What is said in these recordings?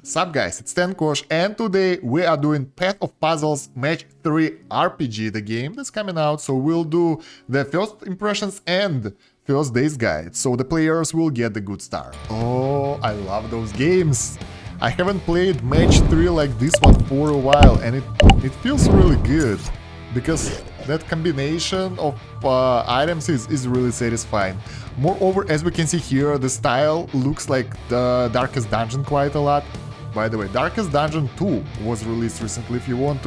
Sup guys, it's Kosh, and today we are doing Path of Puzzles Match 3 RPG, the game that's coming out, so we'll do the first impressions and first days guide, so the players will get the good start. Oh, I love those games! I haven't played Match 3 like this one for a while, and it feels really good, because that combination of items is really satisfying. Moreover, as we can see here, the style looks like the Darkest Dungeon quite a lot. By the way, Darkest Dungeon 2 was released recently. If you want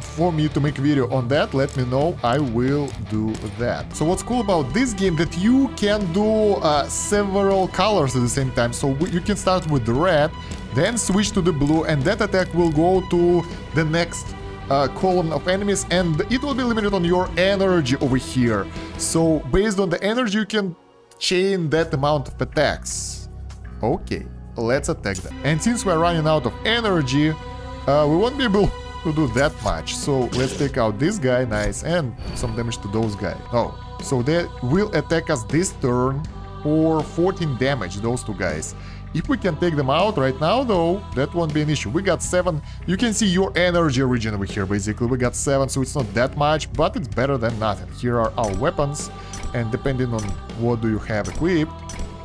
for me to make a video on that, let me know, I will do that. So what's cool about this game, that you can do several colors at the same time. So you can start with the red, then switch to the blue, and that attack will go to the next column of enemies, and it will be limited on your energy over here. So based on the energy, you can chain that amount of attacks. Okay, let's attack them. And since we're running out of energy, we won't be able to do that much. So let's take out this guy, nice, and some damage to those guys. Oh, so they will attack us this turn for 14 damage, those two guys. If we can take them out right now, though, that won't be an issue. We got 7. You can see your energy region over here, basically. We got 7, so it's not that much, but it's better than nothing. Here are our weapons, and depending on what do you have equipped,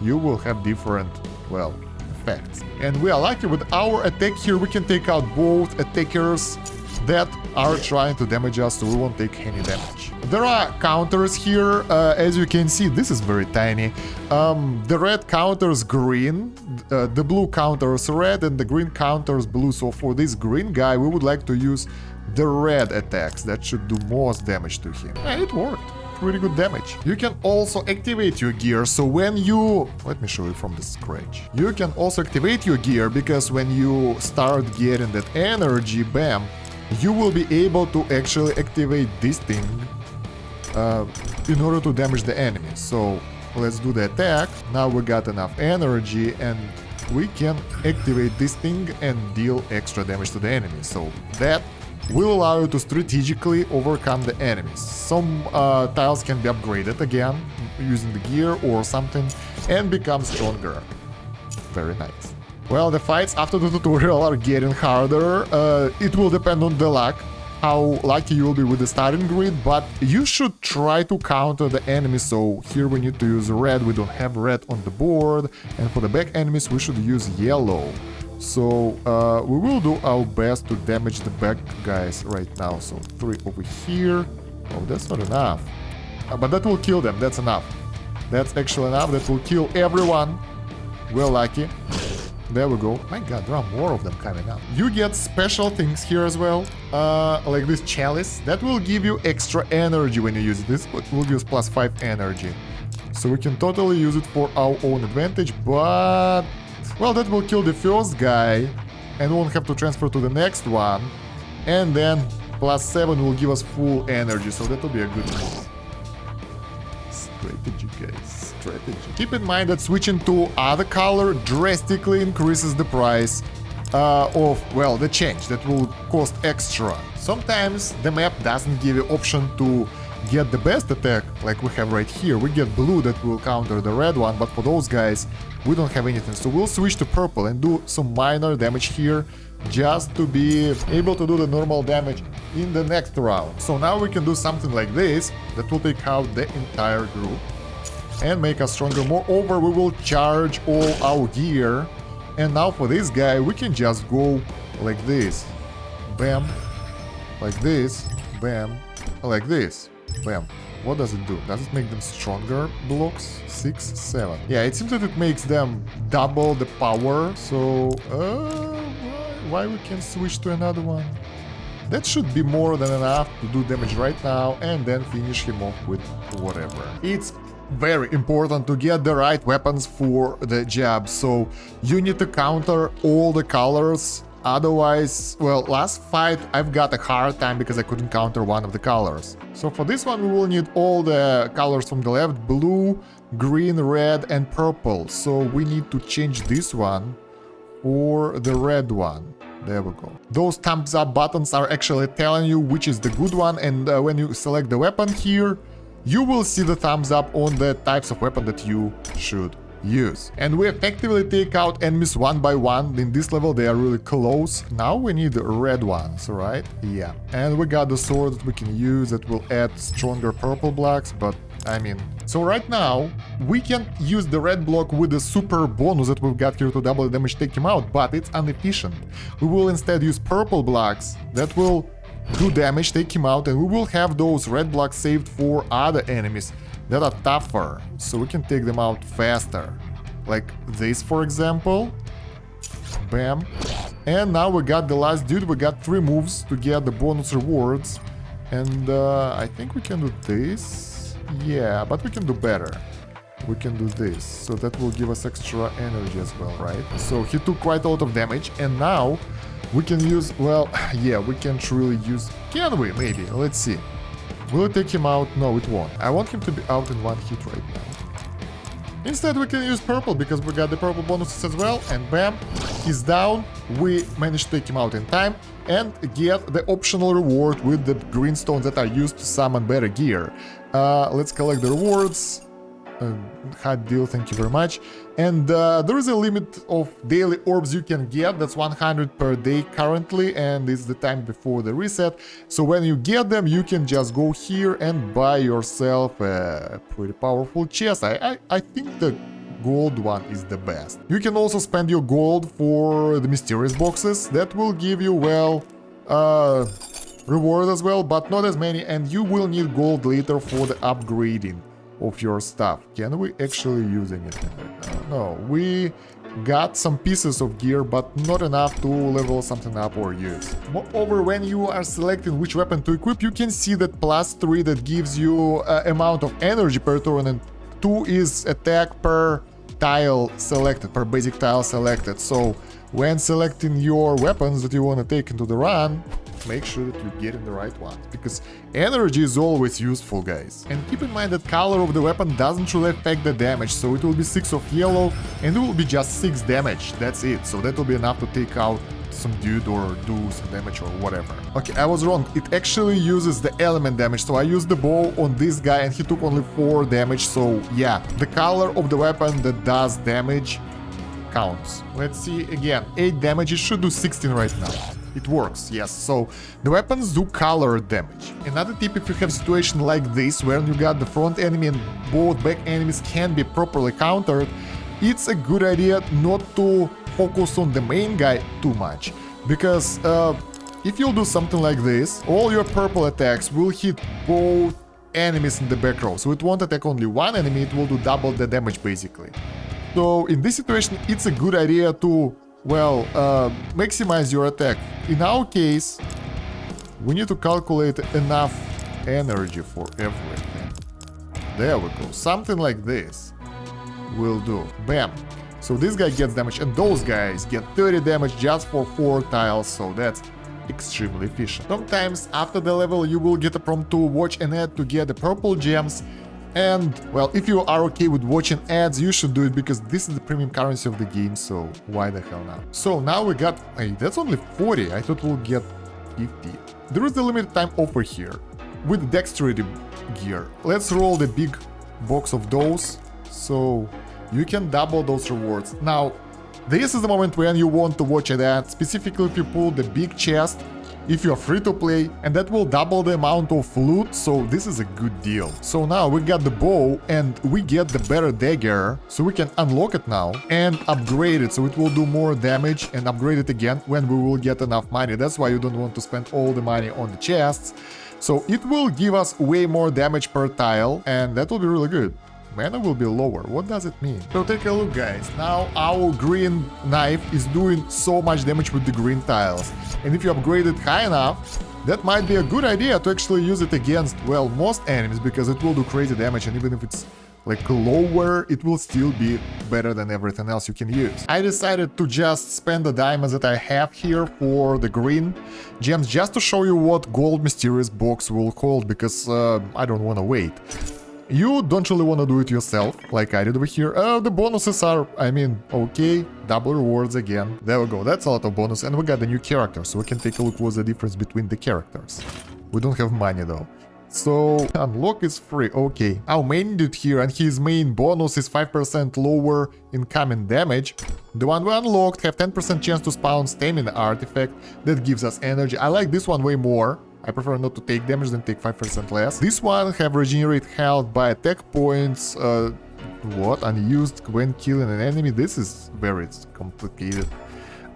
you will have different, well, effects. And we are lucky with our attack here. We can take out both attackers that are trying to damage us, so we won't take any damage. There are counters here, as you can see, this is very tiny. The red counters green, the blue counters red, and the green counters blue. So for this green guy, we would like to use the red attacks. That should do most damage to him. And it worked. Pretty good damage. You can also activate your gear, so when you... Let me show you from the scratch. You can also activate your gear, because when you start getting that energy, bam, you will be able to actually activate this thing in order to damage the enemy. So let's do the attack. Now we got enough energy and we can activate this thing and deal extra damage to the enemy. So that will allow you to strategically overcome the enemies. Some tiles can be upgraded again using the gear or something and become stronger. Very nice. Well, the fights after the tutorial are getting harder. It will depend on the luck, how lucky you will be with the starting grid, but you should try to counter the enemies. So here we need to use red, we don't have red on the board, and for the back enemies we should use yellow. So we will do our best to damage the back guys right now. So 3 over here. Oh, that's not enough. But that will kill them, that's enough. That's actually enough, that will kill everyone. We're lucky. There we go. My god, there are more of them coming up. You get special things here as well, like this chalice. That will give you extra energy when you use it. This will give us +5 energy. So we can totally use it for our own advantage, but... Well, that will kill the first guy, and we won't have to transfer to the next one. And then +7 will give us full energy, so that will be a good move. Strategy, guys, strategy. Keep in mind that switching to other color drastically increases the price of, well, the change. That will cost extra. Sometimes the map doesn't give you option to get the best attack, like we have right here. We get blue that will counter the red one, but for those guys, we don't have anything. So we'll switch to purple and do some minor damage here, just to be able to do the normal damage in the next round. So now we can do something like this, that will take out the entire group and make us stronger. Moreover, we will charge all our gear, and now for this guy, we can just go like this. Bam. Like this. Bam. Like this. Bam. What does it do? Does it make them stronger blocks? 6, 7. Yeah, it seems that it makes them double the power. So, why we can switch to another one? That should be more than enough to do damage right now and then finish him off with whatever. It's very important to get the right weapons for the job. So you need to counter all the colors. Otherwise, well, last fight I've got a hard time because I couldn't counter one of the colors. So for this one we will need all the colors from the left: blue, green, red and purple. So we need to change this one for the red one. There we go. Those thumbs up buttons are actually telling you which is the good one, and when you select the weapon here, you will see the thumbs up on the types of weapon that you should use. And we effectively take out enemies one by one. In this level they are really close. Now we need red ones, right? Yeah. And we got the sword that we can use that will add stronger purple blocks, but I mean... So right now, we can use the red block with the super bonus that we've got here to double the damage, take him out, but it's inefficient. We will instead use purple blocks that will do damage, take him out, and we will have those red blocks saved for other enemies that are tougher, so we can take them out faster. Like this, for example. Bam. And now we got the last dude, we got 3 moves to get the bonus rewards. And I think we can do this. Yeah, but we can do better. We can do this, so that will give us extra energy as well, right? So he took quite a lot of damage, and now we can use, well, yeah, we can't really use... Can we? Maybe. Let's see. Will it take him out? No, it won't. I want him to be out in 1 hit right now. Instead, we can use purple, because we got the purple bonuses as well, and bam, he's down. We managed to take him out in time, and get the optional reward with the green stones that are used to summon better gear. Let's collect the rewards. Hot deal, thank you very much. And there is a limit of daily orbs you can get, that's 100 per day currently, and it's the time before the reset. So when you get them, you can just go here and buy yourself a pretty powerful chest. I think the gold one is the best. You can also spend your gold for the mysterious boxes, that will give you, well, reward as well, but not as many, and you will need gold later for the upgrading of your stuff. Can we actually using it right now? No, we got some pieces of gear, but not enough to level something up or use. Moreover, when you are selecting which weapon to equip, you can see that +3 that gives you amount of energy per turn, and 2 is attack per tile selected, per basic tile selected. So when selecting your weapons that you want to take into the run, make sure that you're getting the right ones, because energy is always useful, guys. And keep in mind that color of the weapon doesn't really affect the damage, so it will be 6 of yellow and it will be just 6 damage, that's it. So that will be enough to take out some dude or do some damage or whatever. Okay, I was wrong, it actually uses the element damage, so I used the bow on this guy and he took only 4 damage, so yeah, the color of the weapon that does damage counts. Let's see again, 8 damage, it should do 16 right now. It works, yes, so the weapons do color damage. Another tip, if you have a situation like this, where you got the front enemy and both back enemies can be properly countered, it's a good idea not to focus on the main guy too much. Because if you'll do something like this, all your purple attacks will hit both enemies in the back row. So it won't attack only one enemy, it will do double the damage basically. So in this situation, it's a good idea to, well, maximize your attack. In our case, we need to calculate enough energy for everything. There we go. Something like this will do. Bam. So this guy gets damage, and those guys get 30 damage just for 4 tiles, so that's extremely efficient. Sometimes after the level you will get a prompt to watch an ad to get the purple gems. And, well, if you are okay with watching ads, you should do it, because this is the premium currency of the game, so why the hell not? So now we got... Hey, that's only 40, I thought we'll get 50. There is a limited time offer here, with dexterity gear. Let's roll the big box of those, so you can double those rewards. Now, this is the moment when you want to watch an ad, specifically if you pull the big chest, if you are free to play, and that will double the amount of loot, so this is a good deal. So now we got the bow and we get the better dagger, so we can unlock it now and upgrade it, so it will do more damage, and upgrade it again when we will get enough money. That's why you don't want to spend all the money on the chests. So it will give us way more damage per tile, and that will be really good. Mana will be lower. What does it mean? So take a look, guys. Now our green knife is doing so much damage with the green tiles. And if you upgrade it high enough, that might be a good idea to actually use it against, well, most enemies, because it will do crazy damage, and even if it's like lower, it will still be better than everything else you can use. I decided to just spend the diamonds that I have here for the green gems, just to show you what gold mysterious box will hold, because I don't want to wait. You don't really want to do it yourself, like I did over here. The bonuses are, I mean, okay, double rewards again. There we go, that's a lot of bonus, and we got a new character, so we can take a look what's the difference between the characters. We don't have money though. So unlock is free. Okay. Our main dude here, and his main bonus is 5% lower incoming damage. The one we unlocked have 10% chance to spawn stamina artifact that gives us energy. I like this one way more. I prefer not to take damage than take 5% less. This one have regenerate health by attack points. What? Unused when killing an enemy. This is very complicated.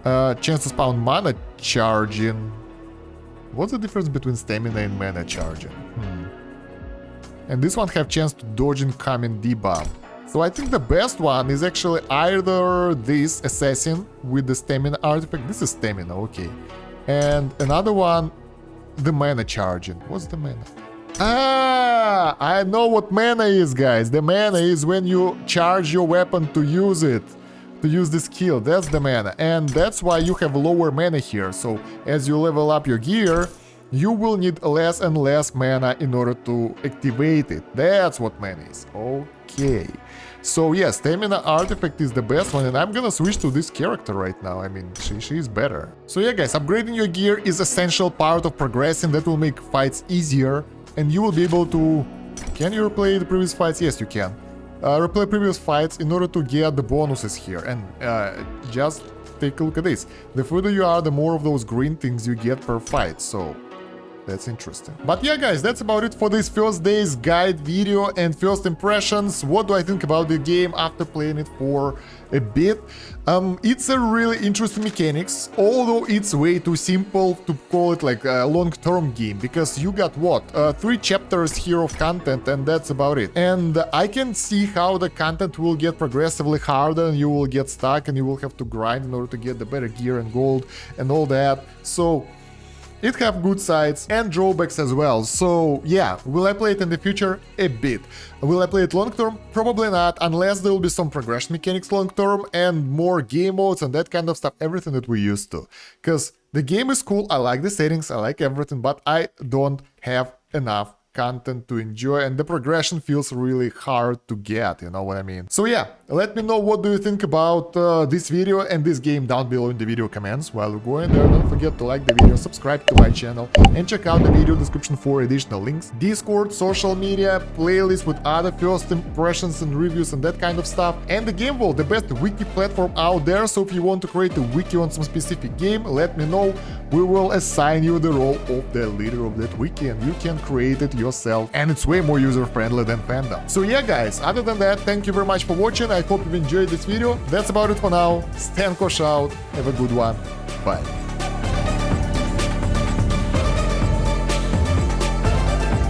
Chance to spawn mana charging. What's the difference between stamina and mana charging? And this one have chance to dodge incoming debuff. So I think the best one is actually either this assassin with the stamina artifact. This is stamina, okay. And another one, the mana charging. What's the mana? Ah, I know what mana is, guys. The mana is when you charge your weapon to use it. To use the skill, that's the mana, and that's why you have lower mana here. So as you level up your gear, you will need less and less mana in order to activate it. That's what mana is. Okay. So yeah, stamina artifact is the best one, and I'm gonna switch to this character right now. I mean, she is better. So yeah, guys, upgrading your gear is essential part of progressing. That will make fights easier, and you will be able to... Can you replay the previous fights? Yes, you can. Replay previous fights in order to get the bonuses here, and just take a look at this. The further you are, the more of those green things you get per fight, so that's interesting. But yeah, guys, that's about it for this first day's guide video and first impressions. What do I think about the game after playing it for a bit? It's a really interesting mechanics, although it's way too simple to call it like a long-term game, because you got what? 3 chapters here of content, and that's about it. And I can see how the content will get progressively harder, and you will get stuck, and you will have to grind in order to get the better gear and gold and all that. So it have good sides and drawbacks as well. So yeah, will I play it in the future? A bit. Will I play it long term? Probably not, unless there will be some progression mechanics long term and more game modes and that kind of stuff, everything that we used to. Because the game is cool, I like the settings, I like everything, but I don't have enough content to enjoy, and the progression feels really hard to get, you know what I mean? So yeah, let me know what do you think about this video and this game down below in the video comments. While you're going there, don't forget to like the video, subscribe to my channel, and check out the video description for additional links. Discord, social media, playlist with other first impressions and reviews and that kind of stuff, and the Game Vault, the best wiki platform out there. So if you want to create a wiki on some specific game, let me know. We will assign you the role of the leader of that wiki, and you can create it yourself, and it's way more user-friendly than Fandom. So yeah, guys, other than that, thank you very much for watching. I hope you've enjoyed this video. That's about it for now. Stan Kosh out. Have a good one. Bye.